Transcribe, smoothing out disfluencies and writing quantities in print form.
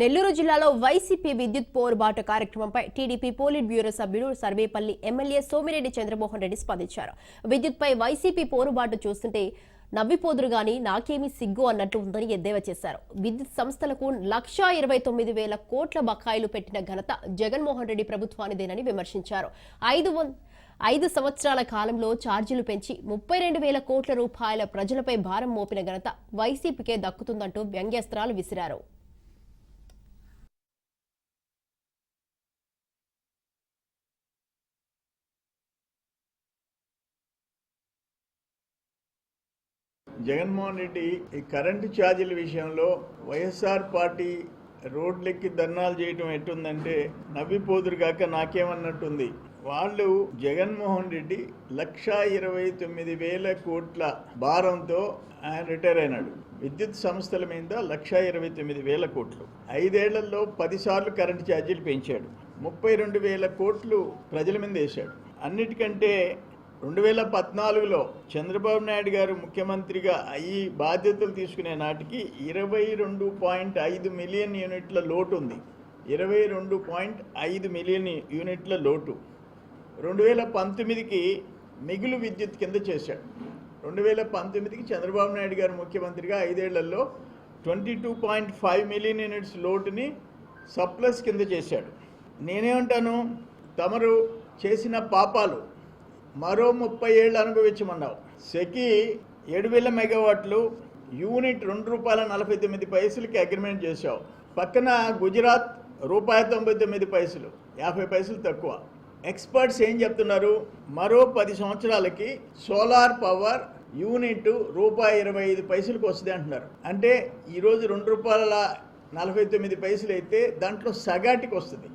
నెల్లూరు జిల్లాలో వైసీపీ విద్యుత్ పోరుబాటు కార్యక్రమంపై టీడీపీ పోలిట్ బ్యూరో సభ్యుడు సర్వేపల్లి ఎమ్మెల్యే సోమిరెడ్డి చంద్రమోహన్ రెడ్డి స్పందించారు. విద్యుత్పై వైసీపీ పోరుబాటు చూస్తుంటే నవ్విపోదురు గాని నాకేమీ సిగ్గు అన్నట్టు ఉందని ఎద్దేవా చేశారు. విద్యుత్ సంస్థలకు 1,29,000 కోట్ల బకాయిలు పెట్టిన ఘనత జగన్మోహన్ రెడ్డి ప్రభుత్వానిదేనని విమర్శించారు. 5 సంవత్సరాల కాలంలో ఛార్జీలు పెంచి 32,000 కోట్ల రూపాయల ప్రజలపై భారం మోపిన ఘనత వైసీపీకే దక్కుతుందంటూ వ్యంగ్యాస్త్రాలు విసిరారు. జగన్మోహన్ రెడ్డి ఈ కరెంటు ఛార్జీల విషయంలో వైఎస్ఆర్ పార్టీ రోడ్లెక్కి ధర్నాలు చేయటం ఎట్టుందంటే నవ్విపోదురు కాక నాకేమన్నట్టుంది. వాళ్ళు జగన్మోహన్ రెడ్డి 1,29,000 కోట్ల భారంతో ఆయన రిటైర్ అయినాడు. విద్యుత్ సంస్థల మీద 1,29,000 కోట్లు 5 ఏళ్లలో 10 సార్లు కరెంటు ఛార్జీలు పెంచాడు. 32,000 కోట్లు ప్రజల మీద వేశాడు. అన్నిటికంటే 2014లో చంద్రబాబు నాయుడు గారు ముఖ్యమంత్రిగా ఈ బాధ్యతలు తీసుకునే నాటికి 22.5 మిలియన్ యూనిట్ల లోటు ఉంది. 22.5 మిలియన్ యూనిట్ల లోటు 2019కి మిగులు విద్యుత్ కింద చేశాడు. 2019కి చంద్రబాబు నాయుడు గారు ముఖ్యమంత్రిగా 5 ఏళ్లలో 22.5 మిలియన్ యూనిట్స్ లోటుని సప్లస్ కింద చేశాడు. నేనేమంటాను, తమరు చేసిన పాపాలు మరో 30 ఏళ్ళు అనుభవించమన్నావు. సెకి 7,000 మెగావాట్లు యూనిట్ ₹2.49కి అగ్రిమెంట్ చేశావు. పక్కన గుజరాత్ ₹1.99, 50 పైసలు తక్కువ. ఎక్స్పర్ట్స్ ఏం చెప్తున్నారు, మరో 10 సంవత్సరాలకి సోలార్ పవర్ యూనిట్ ₹1.25 వస్తుంది అంటున్నారు. అంటే ఈరోజు ₹2.49 అయితే దాంట్లో సగాటికి వస్తుంది.